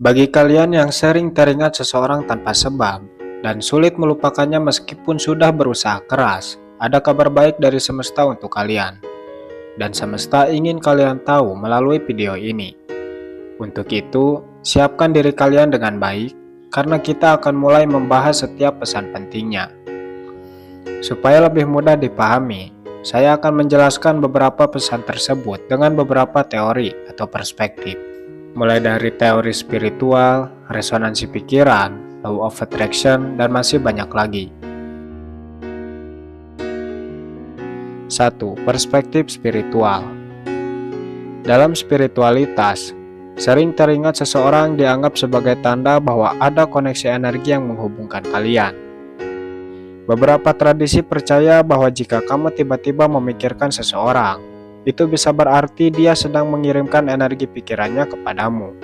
Bagi kalian yang sering teringat seseorang tanpa sebab dan sulit melupakannya meskipun sudah berusaha keras, ada kabar baik dari semesta untuk kalian. Dan semesta ingin kalian tahu melalui video ini. Untuk itu, siapkan diri kalian dengan baik, karena kita akan mulai membahas setiap pesan pentingnya. Supaya lebih mudah dipahami, saya akan menjelaskan beberapa pesan tersebut dengan beberapa teori atau perspektif. Mulai dari teori spiritual, resonansi pikiran, law of attraction, dan masih banyak lagi. 1. Perspektif spiritual. Dalam spiritualitas, sering teringat seseorang dianggap sebagai tanda bahwa ada koneksi energi yang menghubungkan kalian. Beberapa tradisi percaya bahwa jika kamu tiba-tiba memikirkan seseorang, itu bisa berarti dia sedang mengirimkan energi pikirannya kepadamu.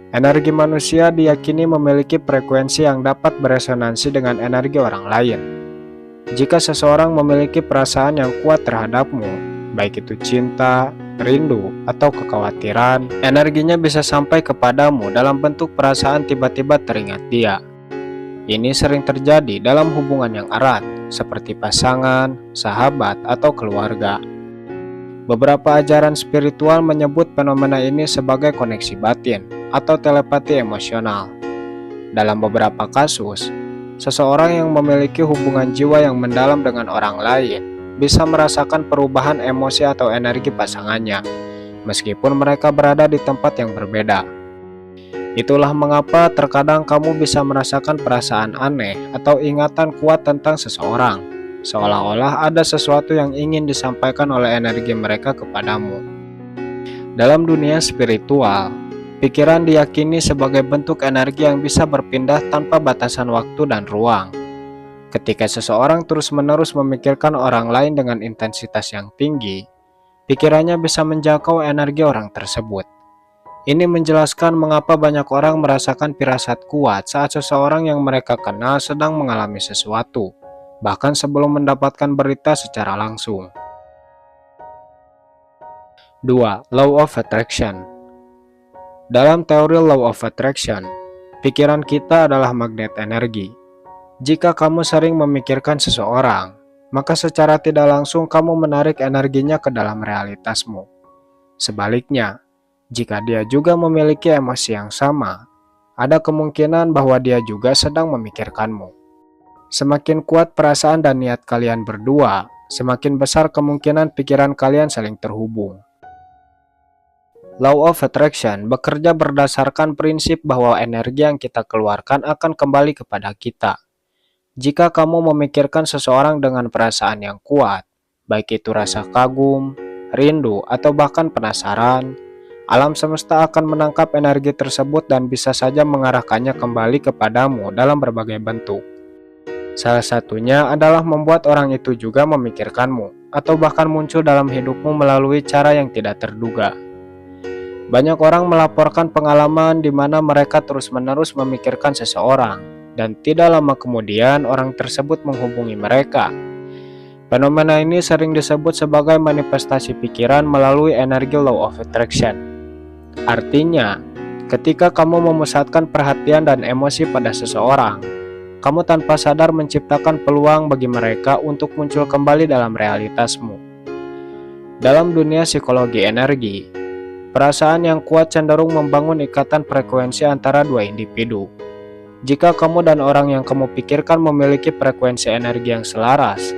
Energi manusia diyakini memiliki frekuensi yang dapat beresonansi dengan energi orang lain. Jika seseorang memiliki perasaan yang kuat terhadapmu, baik itu cinta, rindu, atau kekhawatiran, energinya bisa sampai kepadamu dalam bentuk perasaan tiba-tiba teringat dia. Ini sering terjadi dalam hubungan yang erat, seperti pasangan, sahabat, atau keluarga. Beberapa ajaran spiritual menyebut fenomena ini sebagai koneksi batin atau telepati emosional. Dalam beberapa kasus, seseorang yang memiliki hubungan jiwa yang mendalam dengan orang lain bisa merasakan perubahan emosi atau energi pasangannya, meskipun mereka berada di tempat yang berbeda. Itulah mengapa terkadang kamu bisa merasakan perasaan aneh atau ingatan kuat tentang seseorang, seolah-olah ada sesuatu yang ingin disampaikan oleh energi mereka kepadamu. Dalam dunia spiritual, pikiran diyakini sebagai bentuk energi yang bisa berpindah tanpa batasan waktu dan ruang. Ketika seseorang terus-menerus memikirkan orang lain dengan intensitas yang tinggi, pikirannya bisa menjangkau energi orang tersebut. Ini menjelaskan mengapa banyak orang merasakan firasat kuat saat seseorang yang mereka kenal sedang mengalami sesuatu, bahkan sebelum mendapatkan berita secara langsung. 2. Law of Attraction. Dalam teori Law of Attraction, pikiran kita adalah magnet energi. Jika kamu sering memikirkan seseorang, maka secara tidak langsung kamu menarik energinya ke dalam realitasmu. Sebaliknya, jika dia juga memiliki emosi yang sama, ada kemungkinan bahwa dia juga sedang memikirkanmu. Semakin kuat perasaan dan niat kalian berdua, semakin besar kemungkinan pikiran kalian saling terhubung. Law of Attraction bekerja berdasarkan prinsip bahwa energi yang kita keluarkan akan kembali kepada kita. Jika kamu memikirkan seseorang dengan perasaan yang kuat, baik itu rasa kagum, rindu, atau bahkan penasaran, alam semesta akan menangkap energi tersebut dan bisa saja mengarahkannya kembali kepadamu dalam berbagai bentuk. Salah satunya adalah membuat orang itu juga memikirkanmu, atau bahkan muncul dalam hidupmu melalui cara yang tidak terduga. Banyak orang melaporkan pengalaman di mana mereka terus-menerus memikirkan seseorang, dan tidak lama kemudian orang tersebut menghubungi mereka. Fenomena ini sering disebut sebagai manifestasi pikiran melalui energi Law of Attraction. Artinya, ketika kamu memusatkan perhatian dan emosi pada seseorang, kamu tanpa sadar menciptakan peluang bagi mereka untuk muncul kembali dalam realitasmu. Dalam dunia psikologi energi, perasaan yang kuat cenderung membangun ikatan frekuensi antara dua individu. Jika kamu dan orang yang kamu pikirkan memiliki frekuensi energi yang selaras,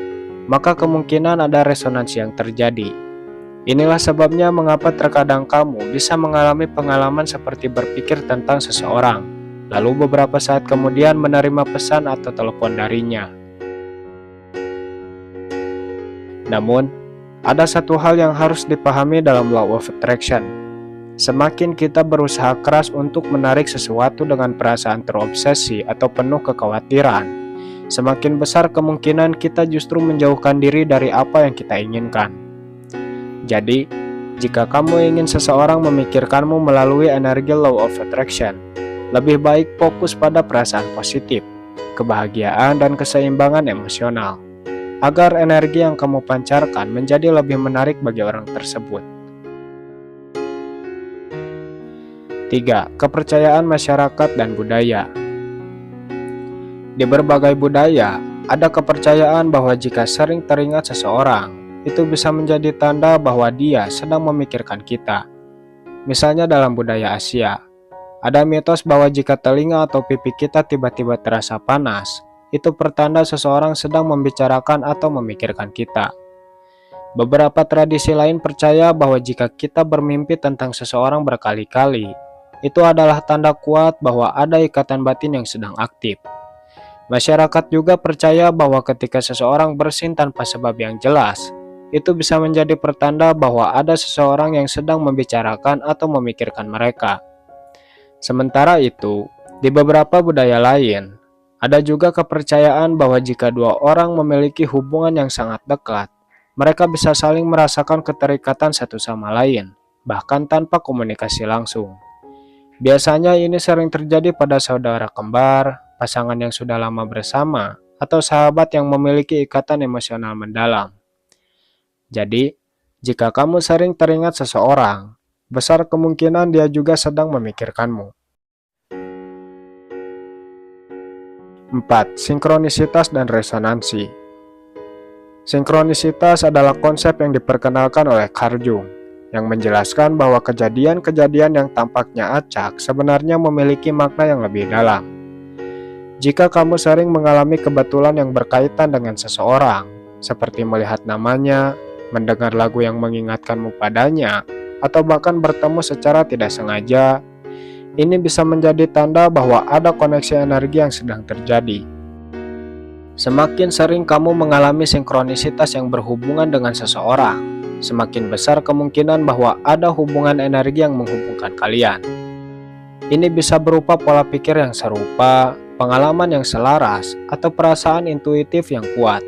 maka kemungkinan ada resonansi yang terjadi. Inilah sebabnya mengapa terkadang kamu bisa mengalami pengalaman seperti berpikir tentang seseorang, lalu beberapa saat kemudian menerima pesan atau telepon darinya. Namun, ada satu hal yang harus dipahami dalam Law of Attraction. Semakin kita berusaha keras untuk menarik sesuatu dengan perasaan terobsesi atau penuh kekhawatiran, semakin besar kemungkinan kita justru menjauhkan diri dari apa yang kita inginkan. Jadi, jika kamu ingin seseorang memikirkanmu melalui energi Law of Attraction, lebih baik fokus pada perasaan positif, kebahagiaan, dan keseimbangan emosional, agar energi yang kamu pancarkan menjadi lebih menarik bagi orang tersebut. 3. Kepercayaan masyarakat dan budaya. Di berbagai budaya, ada kepercayaan bahwa jika sering teringat seseorang, itu bisa menjadi tanda bahwa dia sedang memikirkan kita. Misalnya dalam budaya Asia, ada mitos bahwa jika telinga atau pipi kita tiba-tiba terasa panas, itu pertanda seseorang sedang membicarakan atau memikirkan kita. Beberapa tradisi lain percaya bahwa jika kita bermimpi tentang seseorang berkali-kali, itu adalah tanda kuat bahwa ada ikatan batin yang sedang aktif. Masyarakat juga percaya bahwa ketika seseorang bersin tanpa sebab yang jelas, itu bisa menjadi pertanda bahwa ada seseorang yang sedang membicarakan atau memikirkan mereka. Sementara itu, di beberapa budaya lain, ada juga kepercayaan bahwa jika dua orang memiliki hubungan yang sangat dekat, mereka bisa saling merasakan keterikatan satu sama lain, bahkan tanpa komunikasi langsung. Biasanya ini sering terjadi pada saudara kembar, pasangan yang sudah lama bersama, atau sahabat yang memiliki ikatan emosional mendalam. Jadi, jika kamu sering teringat seseorang, besar kemungkinan dia juga sedang memikirkanmu. 4. Sinkronisitas dan resonansi. Sinkronisitas adalah konsep yang diperkenalkan oleh Carl Jung, yang menjelaskan bahwa kejadian-kejadian yang tampaknya acak sebenarnya memiliki makna yang lebih dalam. Jika kamu sering mengalami kebetulan yang berkaitan dengan seseorang, seperti melihat namanya, mendengar lagu yang mengingatkanmu padanya, atau bahkan bertemu secara tidak sengaja, ini bisa menjadi tanda bahwa ada koneksi energi yang sedang terjadi. Semakin sering kamu mengalami sinkronisitas yang berhubungan dengan seseorang, semakin besar kemungkinan bahwa ada hubungan energi yang menghubungkan kalian. Ini bisa berupa pola pikir yang serupa, pengalaman yang selaras, atau perasaan intuitif yang kuat.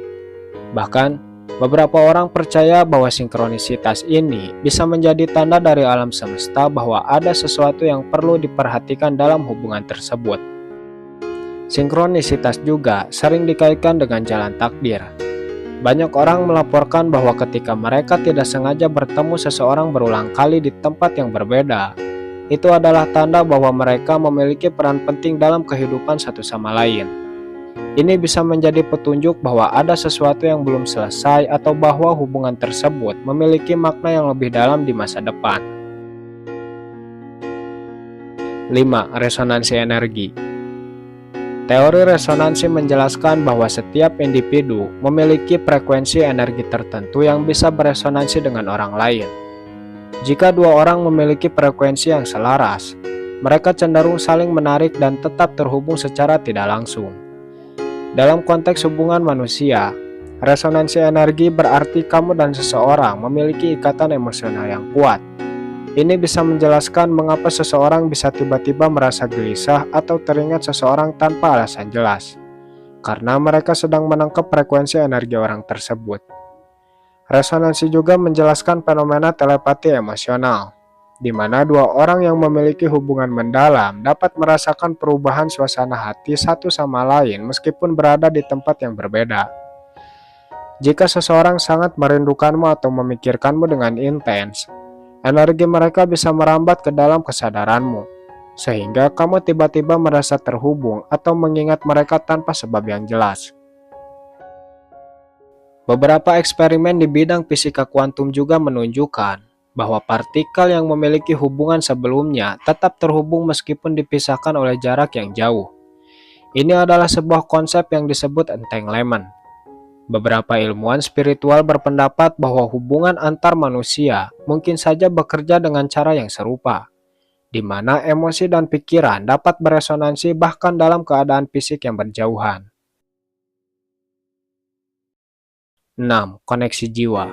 Bahkan, beberapa orang percaya bahwa sinkronisitas ini bisa menjadi tanda dari alam semesta bahwa ada sesuatu yang perlu diperhatikan dalam hubungan tersebut. Sinkronisitas juga sering dikaitkan dengan jalan takdir. Banyak orang melaporkan bahwa ketika mereka tidak sengaja bertemu seseorang berulang kali di tempat yang berbeda, itu adalah tanda bahwa mereka memiliki peran penting dalam kehidupan satu sama lain. Ini bisa menjadi petunjuk bahwa ada sesuatu yang belum selesai atau bahwa hubungan tersebut memiliki makna yang lebih dalam di masa depan. 5. Resonansi energi. Teori resonansi menjelaskan bahwa setiap individu memiliki frekuensi energi tertentu yang bisa beresonansi dengan orang lain. Jika dua orang memiliki frekuensi yang selaras, mereka cenderung saling menarik dan tetap terhubung secara tidak langsung. Dalam konteks hubungan manusia, resonansi energi berarti kamu dan seseorang memiliki ikatan emosional yang kuat. Ini bisa menjelaskan mengapa seseorang bisa tiba-tiba merasa gelisah atau teringat seseorang tanpa alasan jelas, karena mereka sedang menangkap frekuensi energi orang tersebut. Resonansi juga menjelaskan fenomena telepati emosional, di mana dua orang yang memiliki hubungan mendalam dapat merasakan perubahan suasana hati satu sama lain meskipun berada di tempat yang berbeda. Jika seseorang sangat merindukanmu atau memikirkanmu dengan intens, energi mereka bisa merambat ke dalam kesadaranmu, sehingga kamu tiba-tiba merasa terhubung atau mengingat mereka tanpa sebab yang jelas. Beberapa eksperimen di bidang fisika kuantum juga menunjukkan bahwa partikel yang memiliki hubungan sebelumnya tetap terhubung meskipun dipisahkan oleh jarak yang jauh. Ini adalah sebuah konsep yang disebut entanglement. Beberapa ilmuwan spiritual berpendapat bahwa hubungan antar manusia mungkin saja bekerja dengan cara yang serupa, di mana emosi dan pikiran dapat beresonansi bahkan dalam keadaan fisik yang berjauhan. 6. Koneksi jiwa.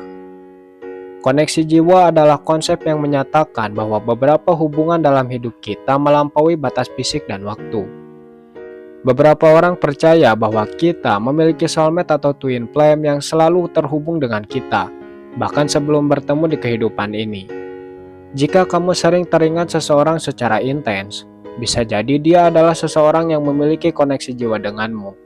Koneksi jiwa adalah konsep yang menyatakan bahwa beberapa hubungan dalam hidup kita melampaui batas fisik dan waktu. Beberapa orang percaya bahwa kita memiliki soulmate atau twin flame yang selalu terhubung dengan kita, bahkan sebelum bertemu di kehidupan ini. Jika kamu sering teringat seseorang secara intens, bisa jadi dia adalah seseorang yang memiliki koneksi jiwa denganmu.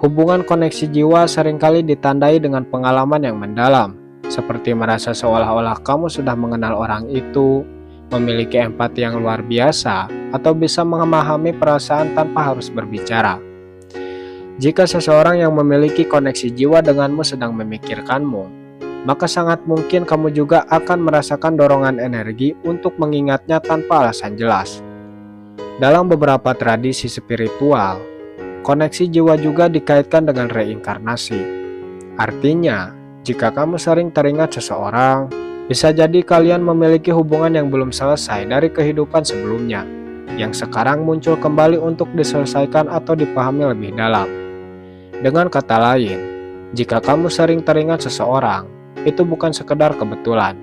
Hubungan koneksi jiwa seringkali ditandai dengan pengalaman yang mendalam, seperti merasa seolah-olah kamu sudah mengenal orang itu, memiliki empati yang luar biasa, atau bisa memahami perasaan tanpa harus berbicara. Jika seseorang yang memiliki koneksi jiwa denganmu sedang memikirkanmu, maka sangat mungkin kamu juga akan merasakan dorongan energi untuk mengingatnya tanpa alasan jelas. Dalam beberapa tradisi spiritual, koneksi jiwa juga dikaitkan dengan reinkarnasi. Artinya, jika kamu sering teringat seseorang, bisa jadi kalian memiliki hubungan yang belum selesai dari kehidupan sebelumnya, yang sekarang muncul kembali untuk diselesaikan atau dipahami lebih dalam. Dengan kata lain, jika kamu sering teringat seseorang, itu bukan sekedar kebetulan.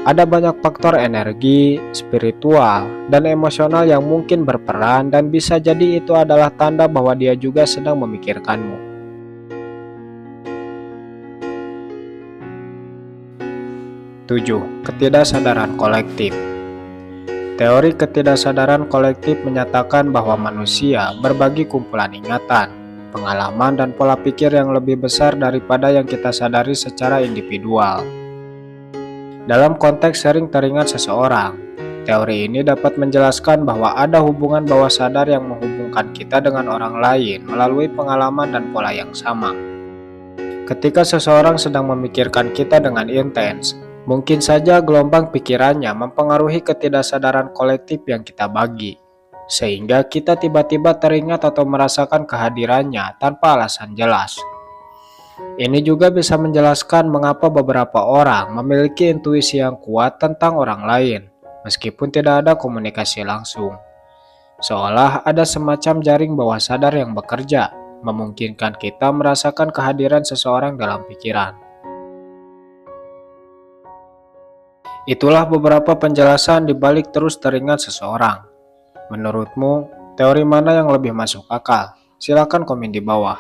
Ada banyak faktor energi, spiritual, dan emosional yang mungkin berperan dan bisa jadi itu adalah tanda bahwa dia juga sedang memikirkanmu. 7. Ketidaksadaran kolektif. Teori ketidaksadaran kolektif menyatakan bahwa manusia berbagi kumpulan ingatan, pengalaman, dan pola pikir yang lebih besar daripada yang kita sadari secara individual. Dalam konteks sering teringat seseorang, teori ini dapat menjelaskan bahwa ada hubungan bawah sadar yang menghubungkan kita dengan orang lain melalui pengalaman dan pola yang sama. Ketika seseorang sedang memikirkan kita dengan intens, mungkin saja gelombang pikirannya mempengaruhi ketidaksadaran kolektif yang kita bagi, sehingga kita tiba-tiba teringat atau merasakan kehadirannya tanpa alasan jelas. Ini juga bisa menjelaskan mengapa beberapa orang memiliki intuisi yang kuat tentang orang lain, meskipun tidak ada komunikasi langsung. Seolah ada semacam jaring bawah sadar yang bekerja, memungkinkan kita merasakan kehadiran seseorang dalam pikiran. Itulah beberapa penjelasan di balik terus teringat seseorang. Menurutmu, teori mana yang lebih masuk akal? Silakan komen di bawah.